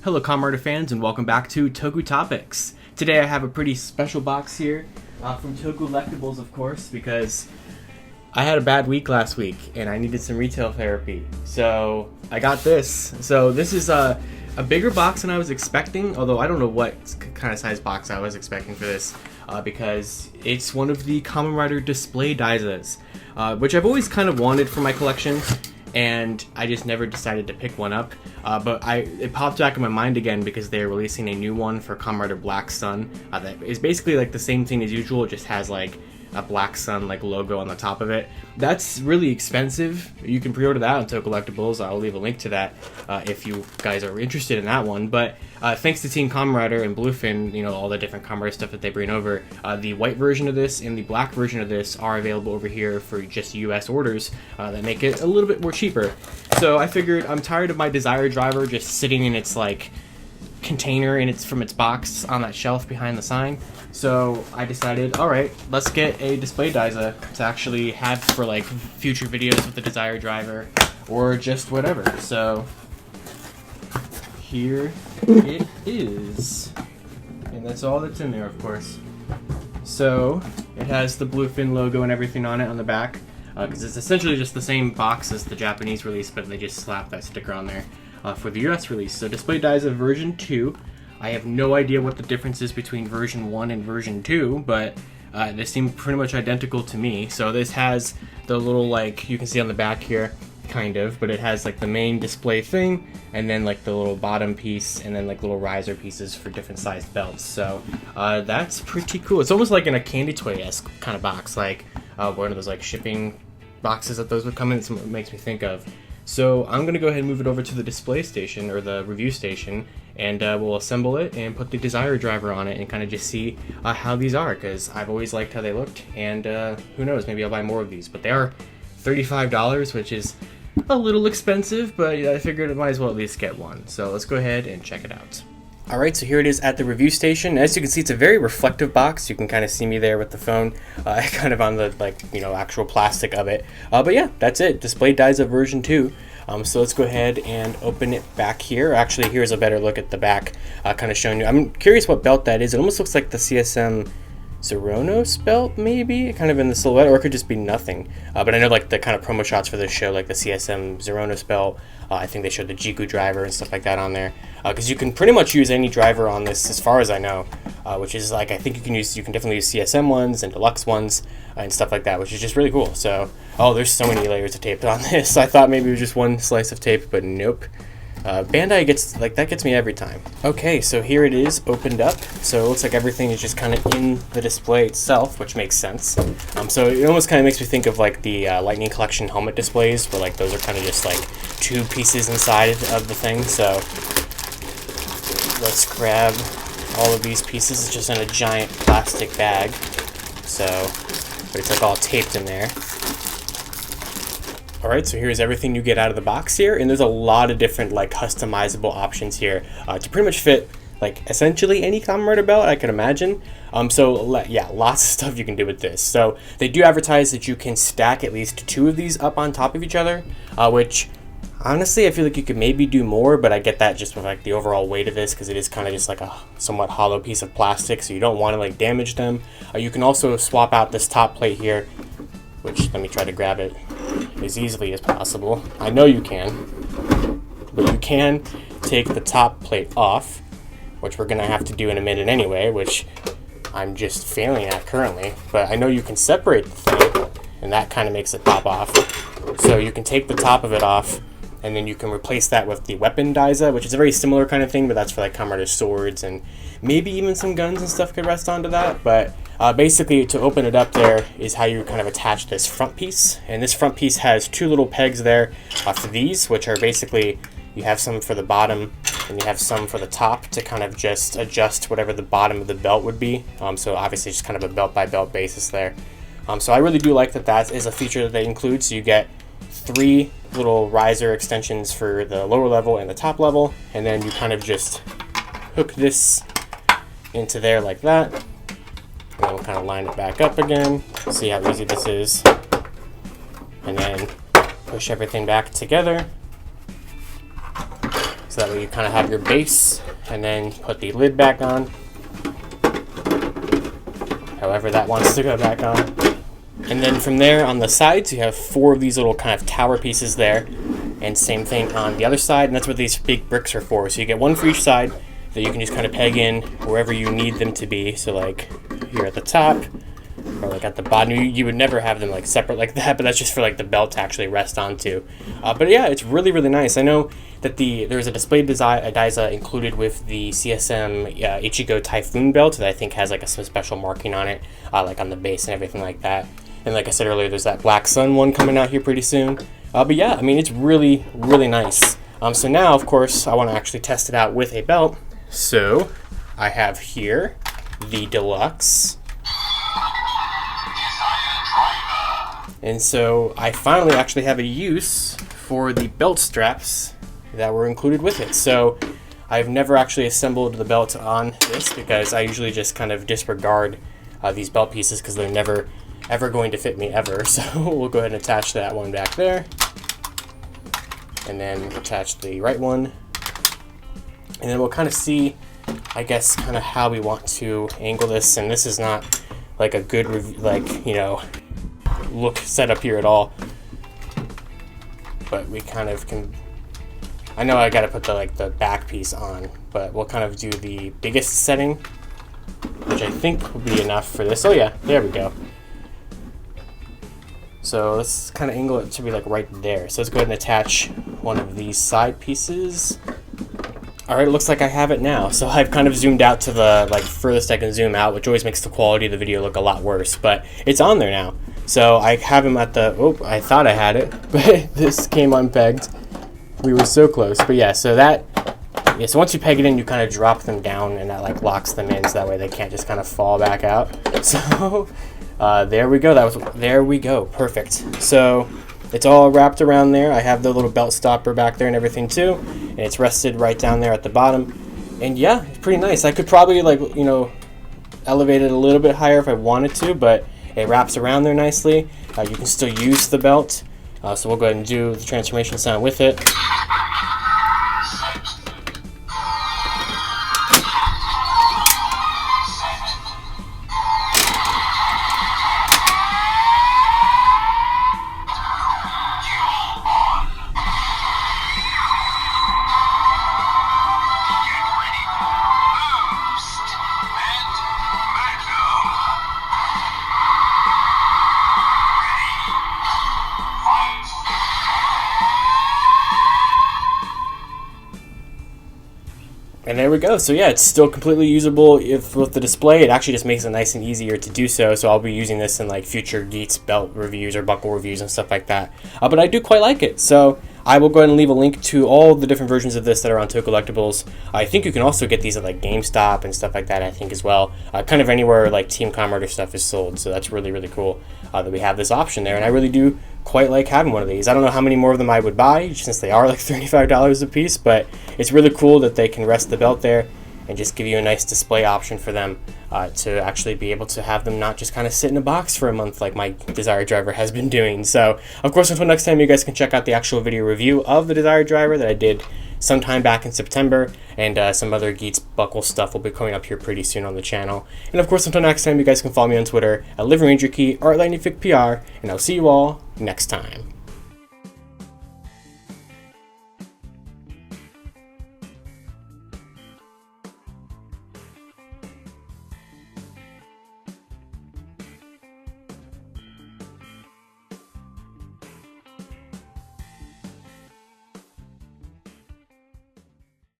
Hello Kamen Rider fans and welcome back to Toku Topics. Today I have a pretty special box here from Tokullectibles, of course, because I had a bad week last week and I needed some retail therapy. So I got this. So this is a bigger box than I was expecting, although I don't know what kind of size box I was expecting for this because it's one of the Kamen Rider Display Daizas, which I've always kind of wanted for my collection. And I just never decided to pick one up, but it popped back in my mind again because they're releasing a new one for Kamen Rider Black Sun that is basically like the same thing as usual. It just has like a Black Sun like logo on the top of it. That's really expensive. You can pre-order that on Tokullectibles. I'll leave a link to that if you guys are interested in that one. But thanks to Team Kamen Rider and Bluefin, you know, all the different Kamen Rider stuff that they bring over, the white version of this and the black version of this are available over here for just US orders that make it a little bit more cheaper. So I figured I'm tired of my Desire driver just sitting in its like container and it's from its box on that shelf behind the sign. So I decided, alright, let's get a Display Daiza to actually have for like future videos with the Desire driver or just whatever. So here it is. And that's all that's in there, of course. So it has the Bluefin logo and everything on it on the back, because it's essentially just the same box as the Japanese release, but they just slapped that sticker on there for the US release. So Display Daiza version 2. I have no idea what the difference is between version 1 and version 2, but they seem pretty much identical to me. So this has the little, like, you can see on the back here, kind of, but it has like the main display thing, and then like the little bottom piece, and then like little riser pieces for different sized belts. So that's pretty cool. It's almost like in a candy toy-esque kind of box, like one of those like shipping boxes that those would come in. It's what it makes me think of. So I'm going to go ahead and move it over to the display station, or the review station, and we'll assemble it and put the Desire driver on it and kind of just see how these are, because I've always liked how they looked, and who knows, maybe I'll buy more of these. But they are $35, which is a little expensive, but I figured I might as well at least get one. So let's go ahead and check it out. Alright, so here it is at the review station. As you can see, it's a very reflective box. You can kind of see me there with the phone, kind of on the, like, you know, actual plastic of it. But yeah, that's it. Display Daiza version 2. So let's go ahead and open it back here. Actually, here's a better look at the back, kind of showing you. I'm curious what belt that is. It almost looks like the CSM Zeronos belt, maybe, kind of in the silhouette, or it could just be nothing. But I know like the kind of promo shots for this show, like the CSM Zeronos belt, I think they showed the Jiku driver and stuff like that on there, because you can pretty much use any driver on this as far as I know, which is like, I think you can definitely use CSM ones and deluxe ones and stuff like that, which is just really cool. So there's so many layers of tape on this. I thought maybe it was just one slice of tape, but nope. Bandai gets me every time. Okay, so here it is opened up. So it looks like everything is just kind of in the display itself, which makes sense. So it almost kind of makes me think of like the Lightning Collection helmet displays, where like those are kind of just like two pieces inside of the thing. So let's grab all of these pieces. It's just in a giant plastic bag. But it's like all taped in there. Alright, so here's everything you get out of the box here, and there's a lot of different like customizable options here to pretty much fit like essentially any Kamen Rider belt I can imagine. Yeah, lots of stuff you can do with this. So they do advertise that you can stack at least 2 of these up on top of each other, which honestly I feel like you could maybe do more, but I get that just with like the overall weight of this, because it is kind of just like a somewhat hollow piece of plastic, so you don't want to like damage them. You can also swap out this top plate here, which, let me try to grab it as easily as possible. I know you can, but you can take the top plate off, which we're going to have to do in a minute anyway, which I'm just failing at currently. But I know you can separate the thing, and that kind of makes it pop off. So you can take the top of it off, and then you can replace that with the weapon Daiza, which is a very similar kind of thing, but that's for like Kamen Rider swords, and maybe even some guns and stuff could rest onto that. But basically, to open it up there is how you kind of attach this front piece. And this front piece has 2 little pegs there for these, which are basically, you have some for the bottom and you have some for the top to kind of just adjust whatever the bottom of the belt would be. So obviously just kind of a belt by belt basis there. So I really do like that that is a feature that they include. So you get 3 little riser extensions for the lower level and the top level, and then you kind of just hook this into there like that. And then we'll kind of line it back up again. See how easy this is. And then push everything back together. So that way you kind of have your base, and then put the lid back on. However that wants to go back on. And then from there on the sides, you have 4 of these little kind of tower pieces there. And same thing on the other side, and that's what these big bricks are for. So you get 1 for each side that you can just kind of peg in wherever you need them to be. So like here at the top, or like at the bottom. You would never have them like separate like that, but that's just for like the belt to actually rest onto. But yeah, it's really, really nice. I know that there's a display Daiza included with the CSM Ichigo Typhoon belt that I think has like some special marking on it, like on the base and everything like that. And like I said earlier, there's that Black Sun one coming out here pretty soon. But yeah, I mean, it's really, really nice. So now, of course, I want to actually test it out with a belt. So I have here the Deluxe. And so I finally actually have a use for the belt straps that were included with it. So I've never actually assembled the belt on this because I usually just kind of disregard these belt pieces because they're never ever going to fit me ever. So we'll go ahead and attach that one back there. And then attach the right one. And then we'll kind of see, I guess, kind of how we want to angle this. And this is not like a good, look set up here at all. But we kind of can, I know I got to put the back piece on, but we'll kind of do the biggest setting, which I think will be enough for this. Oh yeah, there we go. So let's kind of angle it to be like right there. So let's go ahead and attach one of these side pieces. All right, it looks like I have it now. So I've kind of zoomed out to the furthest I can zoom out, which always makes the quality of the video look a lot worse, but it's on there now. So I have him at the, oh, I thought I had it, but this came unpegged. We were so close, but yeah, so so once you peg it in, you kind of drop them down and that locks them in so that way they can't just kind of fall back out. So there we go, there we go, perfect. So it's all wrapped around there. I have the little belt stopper back there and everything too, and it's rested right down there at the bottom. And yeah, it's pretty nice. I could probably elevate it a little bit higher if I wanted to, but it wraps around there nicely. You can still use the belt. So we'll go ahead and do the transformation sound with it. And there we go. So yeah, it's still completely usable with the display. It actually just makes it nice and easier to do so. So I'll be using this in future Geats belt reviews or buckle reviews and stuff like that. But I do quite like it. So I will go ahead and leave a link to all the different versions of this that are on Tokullectibles. I think you can also get these at GameStop and stuff like that, I think, as well. Kind of anywhere Team Kamen or stuff is sold. So that's really, really cool that we have this option there. And I really do quite like having one of these. I don't know how many more of them I would buy since they are $35 a piece, but it's really cool that they can rest the belt there and just give you a nice display option for them to actually be able to have them not just kind of sit in a box for a month like my Desire Driver has been doing. So, of course, until next time, you guys can check out the actual video review of the Desire Driver that I did sometime back in September, and some other Geats buckle stuff will be coming up here pretty soon on the channel. And of course, until next time, you guys can follow me on Twitter at LivingRangerKey or at LightningFigPR, and I'll see you all next time.